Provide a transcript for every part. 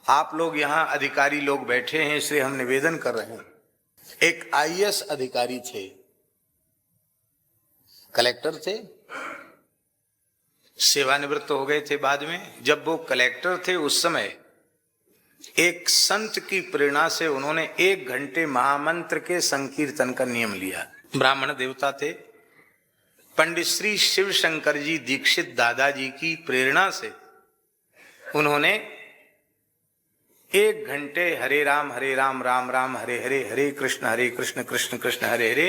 आप लोग यहाँ अधिकारी लोग बैठे हैं, इसलिए हम निवेदन कर रहे हैं। एक आईएएस अधिकारी थे, कलेक्टर थे, सेवानिवृत्त हो गए थे बाद में। जब वो कलेक्टर थे उस समय एक संत की प्रेरणा से उन्होंने 1 घंटे महामंत्र के संकीर्तन का नियम लिया। ब्राह्मण देवता थे। पंडित श्री शिव शंकर जी दीक्षित दादाजी की प्रेरणा से उन्होंने 1 घंटे हरे राम राम राम हरे हरे, हरे कृष्ण कृष्ण कृष्ण हरे हरे,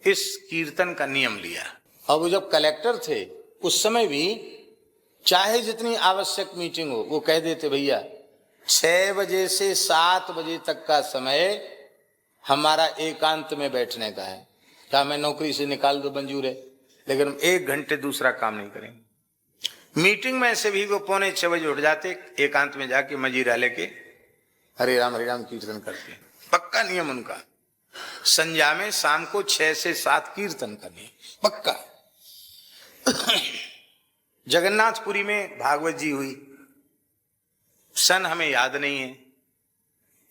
इस कीर्तन का नियम लिया। और वो जब कलेक्टर थे उस समय भी चाहे जितनी आवश्यक मीटिंग हो वो कह देते, भैया 6 बजे से 7 बजे तक का समय हमारा एकांत में बैठने का है। क्या मैं नौकरी से निकाल दो मंजूर है, लेकिन हम 1 घंटे दूसरा काम नहीं करेंगे। मीटिंग में से भी वो 6:45 बजे उठ जाते, एकांत में जाके मजीरा लेके हरे राम कीर्तन करते। पक्का नियम उनका। संध्या में शाम को 6 से 7 कीर्तन करने, पक्का। जगन्नाथपुरी में भागवत जी हुई, सन हमें याद नहीं है।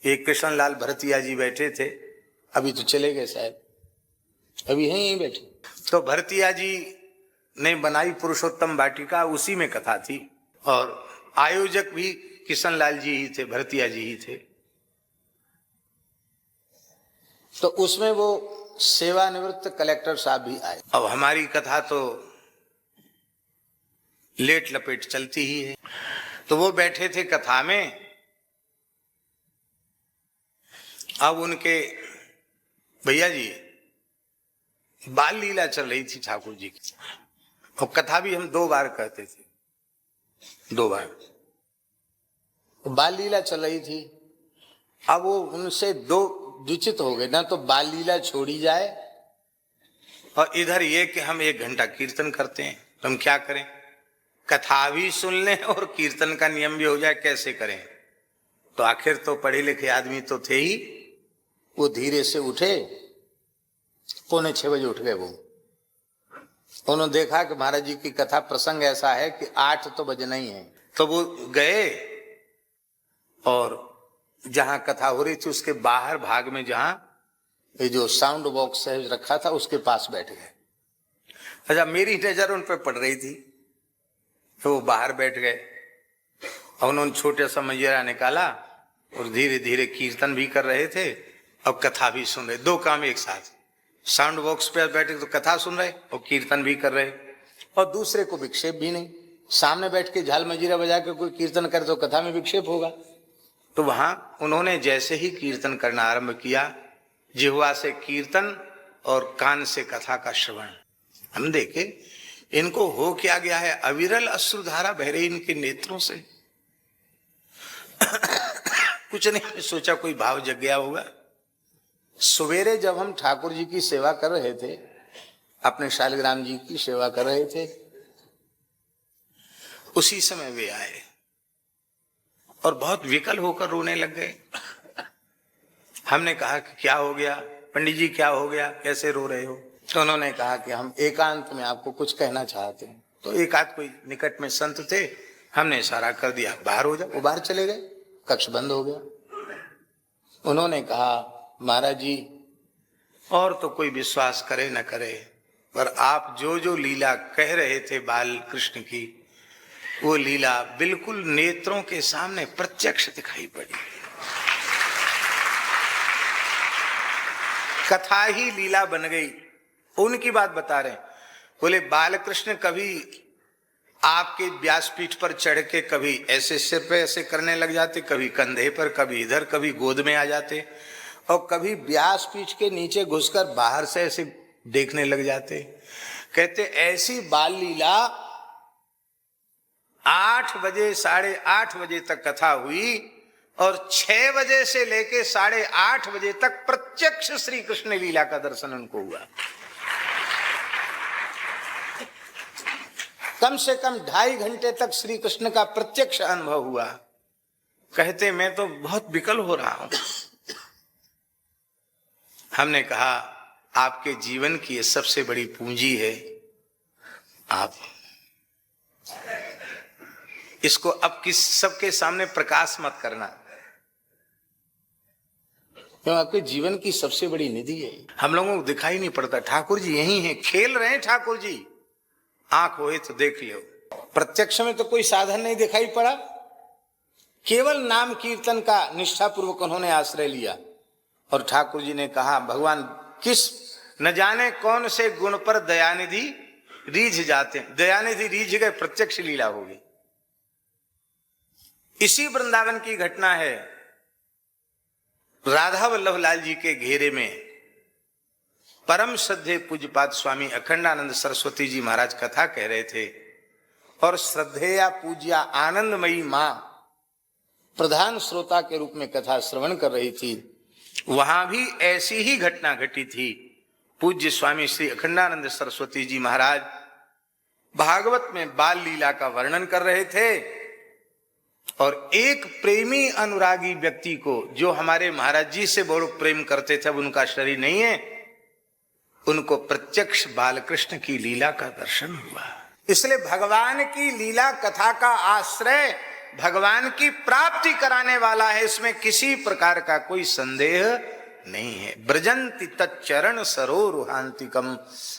एक कृष्णलाल भरतिया जी बैठे थे, अभी तो चले गए शायद, अभी हैं यहीं बैठे। तो भरतिया जी ने बनाई पुरुषोत्तम वाटिका, उसी में कथा थी, और आयोजक भी किशनलाल जी ही थे, भरतिया जी ही थे। तो उसमें वो सेवानिवृत्त कलेक्टर साहब भी आए। अब हमारी कथा तो लेट लपेट चलती ही है, तो वो बैठे थे कथा में। अब उनके भैया जी बाल लीला चल रही थी ठाकुर जी की, और कथा भी हम 2 बार कहते थे, 2 बार बाल लीला चल रही थी। अब वो उनसे द्विचित हो गए, ना तो बाल लीला छोड़ी जाए और इधर ये कि हम 1 घंटा कीर्तन करते हैं, तो हम क्या करें, कथा भी सुन लें और कीर्तन का नियम भी हो जाए, कैसे करें। तो आखिर तो पढ़े लिखे आदमी तो थे ही, वो धीरे से उठे, 5:45 बजे उठ गए। वो उन्होंने देखा कि महाराज जी की कथा प्रसंग ऐसा है कि 8 तो बजना ही है। तो वो गए और जहां कथा हो रही थी उसके बाहर भाग में, जहां ये जो साउंड बॉक्स है रखा था, उसके पास बैठ गए। अच्छा, मेरी नजर उन पर पड़ रही थी, तो वो बाहर बैठ गए और उन्होंने छोटा सा मंजीरा निकाला और धीरे धीरे कीर्तन भी कर रहे थे और कथा भी सुन रहे। 2 काम एक साथ। साउंड बॉक्स पे बैठे तो कथा सुन रहे और कीर्तन भी कर रहे, और दूसरे को विक्षेप भी नहीं। सामने बैठ के झाल मंजीरा बजा के कोई कीर्तन करे तो कथा में विक्षेप होगा। तो वहां उन्होंने जैसे ही कीर्तन करना आरंभ किया, जिह्वा से कीर्तन और कान से कथा का श्रवण, हम देखे इनको हो क्या गया है, अविरल अश्रुधारा बह रही इनके नेत्रों से। कुछ नहीं, सोचा कोई भाव जग गया होगा। सवेरे जब हम ठाकुर जी की सेवा कर रहे थे, अपने शालिग्राम जी की सेवा कर रहे थे, उसी समय वे आए और बहुत विकल होकर रोने लग गए। हमने कहा कि क्या हो गया पंडित जी, क्या हो गया, कैसे रो रहे हो। तो उन्होंने कहा कि हम एकांत में आपको कुछ कहना चाहते हैं। तो एक आध कोई निकट में संत थे, हमने इशारा कर दिया बाहर हो जाओ। वो बाहर चले गए, कक्ष बंद हो गया। उन्होंने कहा महाराज जी, और तो कोई विश्वास करे न करे, पर आप जो जो लीला कह रहे थे बाल कृष्ण की, वो लीला बिल्कुल नेत्रों के सामने प्रत्यक्ष दिखाई पड़ी। कथा ही लीला बन गई। उनकी बात बता रहे, बोले बालकृष्ण कभी आपके व्यासपीठ पर चढ़ के कभी ऐसे सिर पे ऐसे करने लग जाते, कभी कंधे पर, कभी इधर, कभी गोद में आ जाते, और कभी व्यासपीठ के नीचे घुसकर बाहर से ऐसे देखने लग जाते। कहते ऐसी बाल लीला 8 बजे 8:30 बजे तक कथा हुई, और 6 बजे से लेके 8:30 बजे तक प्रत्यक्ष श्री कृष्ण लीला का दर्शन उनको हुआ। कम से कम 2.5 घंटे तक श्री कृष्ण का प्रत्यक्ष अनुभव हुआ। कहते मैं तो बहुत विकल हो रहा हूं। हमने कहा आपके जीवन की ये सबसे बड़ी पूंजी है, आप इसको अब किस सबके सामने प्रकाश मत करना, क्यों आपके जीवन की सबसे बड़ी निधि है। हम लोगों को दिखाई नहीं पड़ता, ठाकुर जी यही हैं, खेल रहे हैं ठाकुर जी, आंख होए तो देख लियो। प्रत्यक्ष में तो कोई साधन नहीं दिखाई पड़ा, केवल नाम कीर्तन का निष्ठापूर्वक उन्होंने आश्रय लिया। और ठाकुर जी ने कहा भगवान किस न जाने कौन से गुण पर दयानिधि रीझ जाते हैं, दयानिधि रीझ गए, प्रत्यक्ष लीला होगी। इसी वृंदावन की घटना है, राधा वल्लभ लाल जी के घेरे में परम श्रद्धे पूज्यपाद स्वामी अखंडानंद सरस्वती जी महाराज कथा कह रहे थे, और श्रद्धेया पूज्या आनंदमयी मां प्रधान श्रोता के रूप में कथा श्रवण कर रही थी। वहां भी ऐसी ही घटना घटी थी। पूज्य स्वामी श्री अखंडानंद सरस्वती जी महाराज भागवत में बाल लीला का वर्णन कर रहे थे, और एक प्रेमी अनुरागी व्यक्ति को, जो हमारे महाराज जी से बहुत प्रेम करते थे, अब उनका शरीर नहीं है, उनको प्रत्यक्ष बालकृष्ण की लीला का दर्शन हुआ। इसलिए भगवान की लीला कथा का आश्रय भगवान की प्राप्ति कराने वाला है, इसमें किसी प्रकार का कोई संदेह नहीं है। ब्रजंति तच्चरण सरोरुहांतिकम,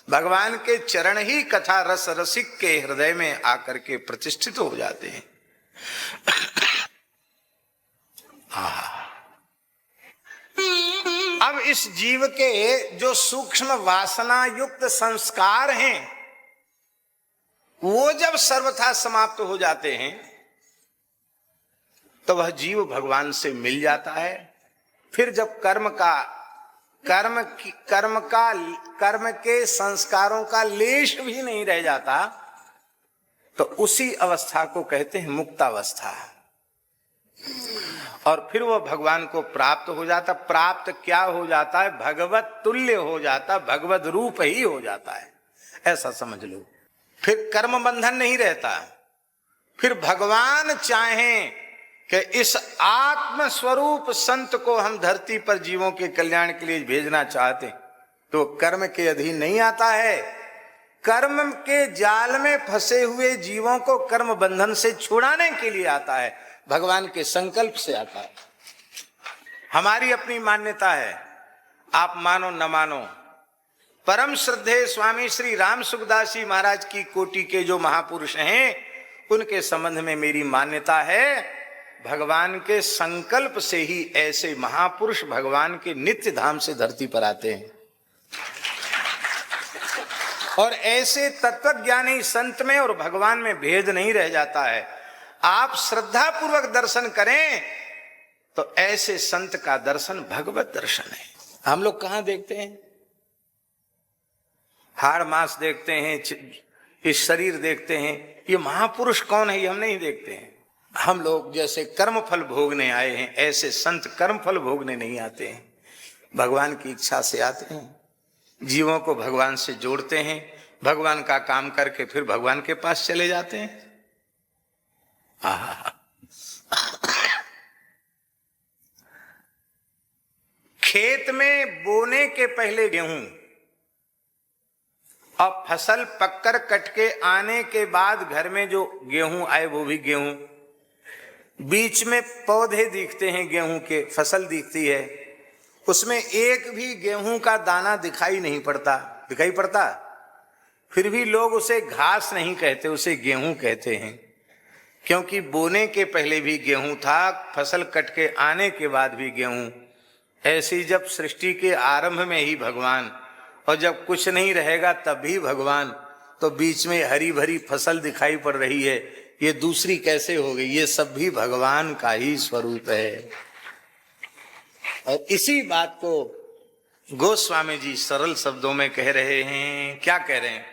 भगवान के चरण ही कथा रस रसिक के हृदय में आकर के प्रतिष्ठित हो जाते हैं। अब इस जीव के जो सूक्ष्म वासना युक्त संस्कार हैं, वो जब सर्वथा समाप्त हो जाते हैं तो वह जीव भगवान से मिल जाता है। फिर जब कर्म के संस्कारों का लेश भी नहीं रह जाता, तो उसी अवस्था को कहते हैं मुक्तावस्था। और फिर वह भगवान को प्राप्त हो जाता। प्राप्त क्या हो जाता है? भगवत तुल्य हो जाता, भगवत रूप ही हो जाता है, ऐसा समझ लो। फिर कर्म बंधन नहीं रहता। फिर भगवान चाहें कि इस आत्म स्वरूप संत को हम धरती पर जीवों के कल्याण के लिए भेजना चाहते, तो कर्म के अधीन नहीं आता है। कर्म के जाल में फंसे हुए जीवों को कर्म बंधन से छुड़ाने के लिए आता है, भगवान के संकल्प से आता है। हमारी अपनी मान्यता है, आप मानो न मानो। परम श्रद्धेय स्वामी श्री राम सुखदास जी महाराज की कोटि के जो महापुरुष हैं, उनके संबंध में मेरी मान्यता है, भगवान के संकल्प से ही ऐसे महापुरुष भगवान के नित्य धाम से धरती पर आते हैं। और ऐसे तत्वज्ञानी संत में और भगवान में भेद नहीं रह जाता है। आप श्रद्धा पूर्वक दर्शन करें तो ऐसे संत का दर्शन भगवत दर्शन है। हम लोग कहां देखते हैं? हाड़ मांस देखते हैं, इस शरीर देखते हैं, ये महापुरुष कौन है ये हम नहीं देखते हैं। हम लोग जैसे कर्म फल भोगने आए हैं, ऐसे संत कर्म फल भोगने नहीं आते हैं, भगवान की इच्छा से आते हैं, जीवों को भगवान से जोड़ते हैं, भगवान का काम करके फिर भगवान के पास चले जाते हैं। खेत में बोने के पहले गेहूं, अब फसल पककर कट के आने के बाद घर में जो गेहूं आए वो भी गेहूं, बीच में पौधे दिखते हैं गेहूं के, फसल दिखती है, उसमें एक भी गेहूं का दाना दिखाई नहीं पड़ता। दिखाई पड़ता? फिर भी लोग उसे घास नहीं कहते, उसे गेहूं कहते हैं, क्योंकि बोने के पहले भी गेहूं था, फसल कट के आने के बाद भी गेहूं। ऐसी जब सृष्टि के आरंभ में ही भगवान, और जब कुछ नहीं रहेगा तब भी भगवान, तो बीच में हरी भरी फसल दिखाई पड़ रही है, ये दूसरी कैसे हो गई? ये सब भी भगवान का ही स्वरूप है। और इसी बात को गोस्वामी जी सरल शब्दों में कह रहे हैं। क्या कह रहे हैं?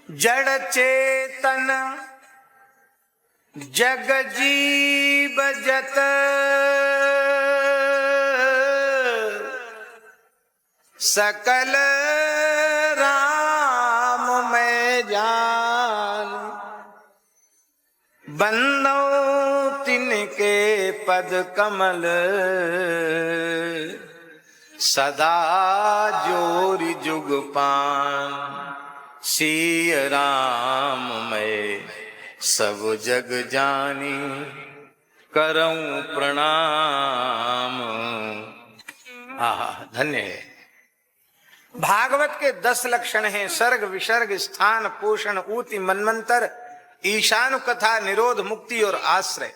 जड़ चेतन जग जीव जत सकल राम में जान, बंदो तिनके पद कमल सदा जोरि जुग पान, सिय राम में सब जग जानी करऊं प्रणाम। आहा, धन्य है। भागवत के 10 लक्षण हैं। सर्ग, विसर्ग, स्थान, पोषण, ऊति, मन्वंतर, ईशान कथा, निरोध, मुक्ति और आश्रय।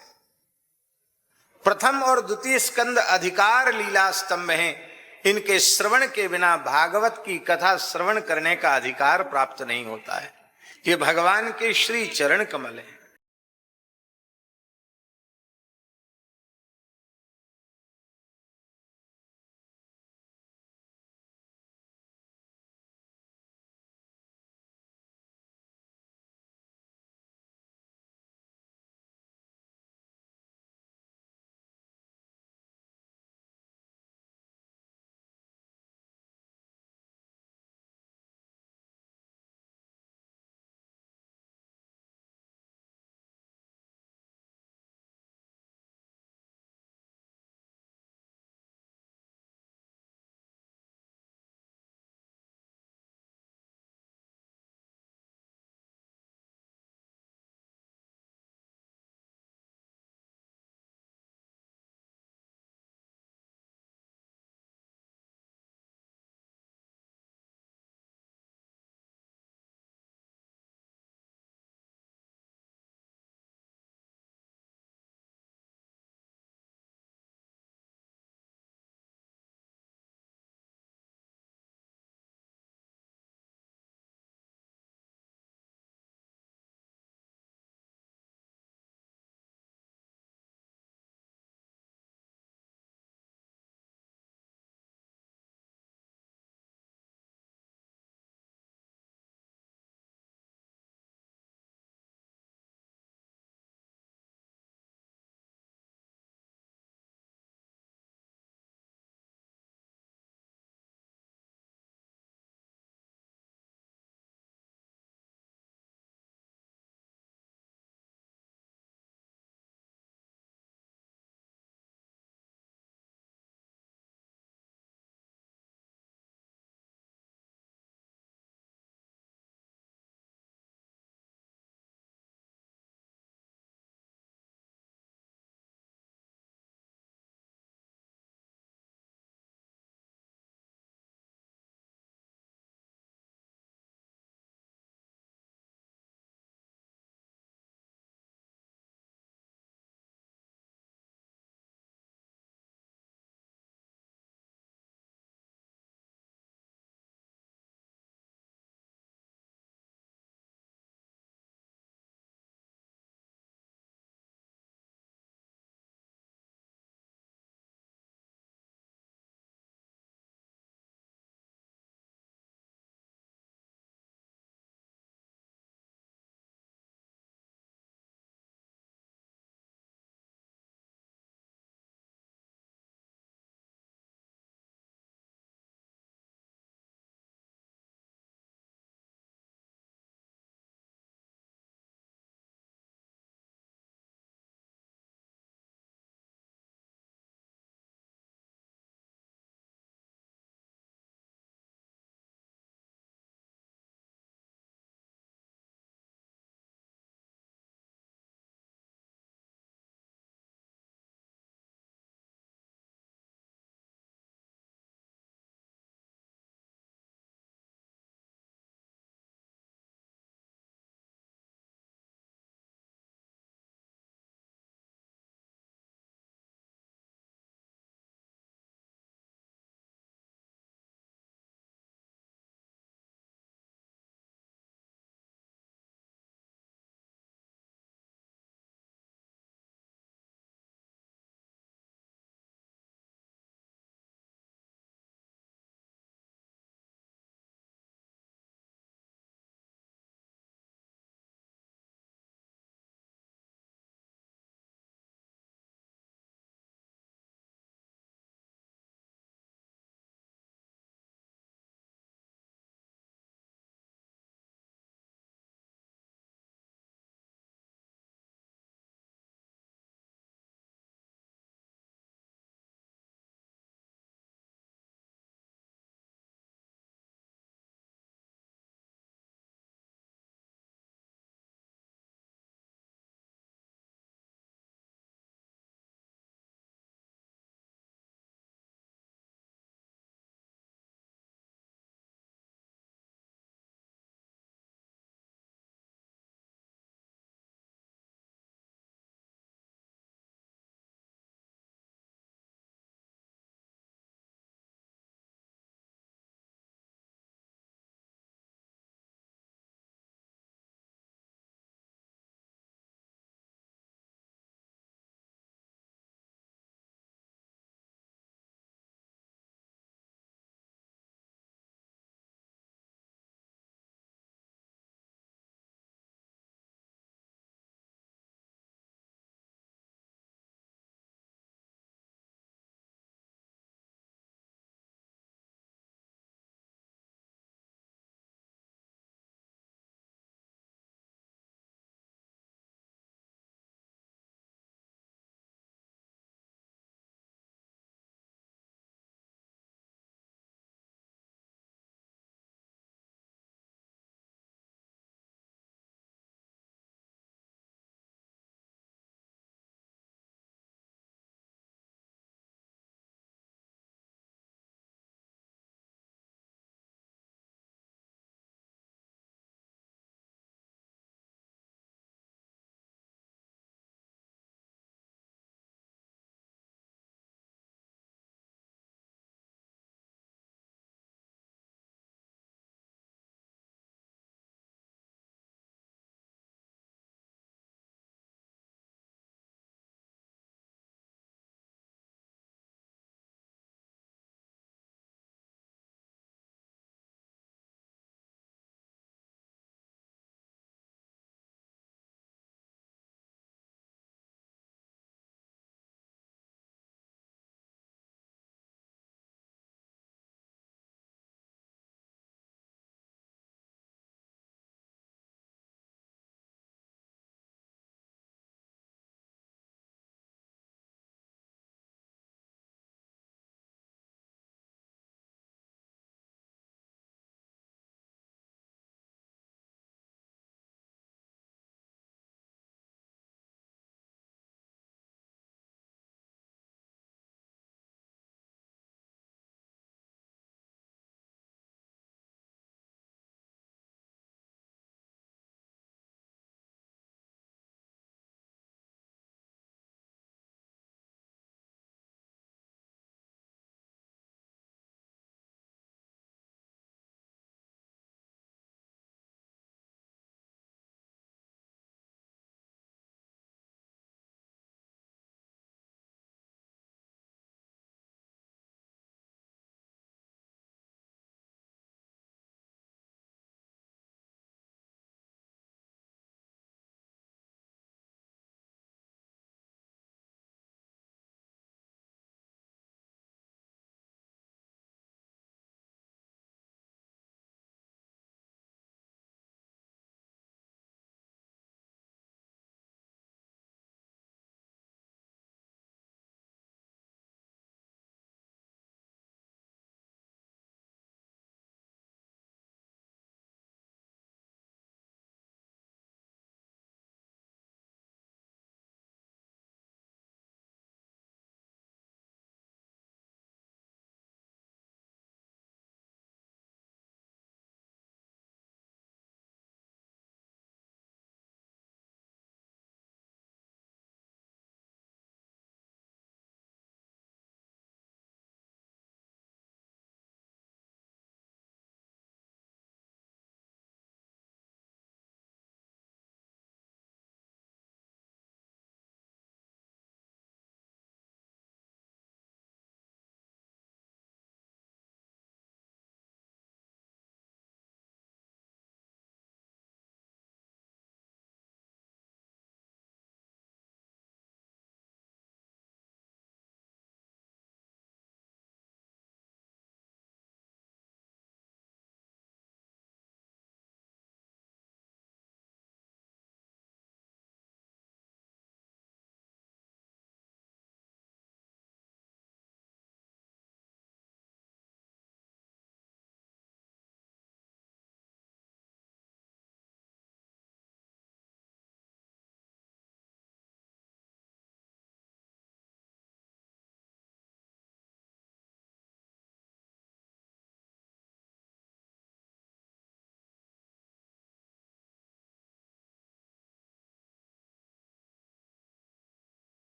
प्रथम और द्वितीय स्कंद अधिकार लीला स्तंभ हैं। इनके श्रवण के बिना भागवत की कथा श्रवण करने का अधिकार प्राप्त नहीं होता है। ये भगवान के श्री चरण कमल है।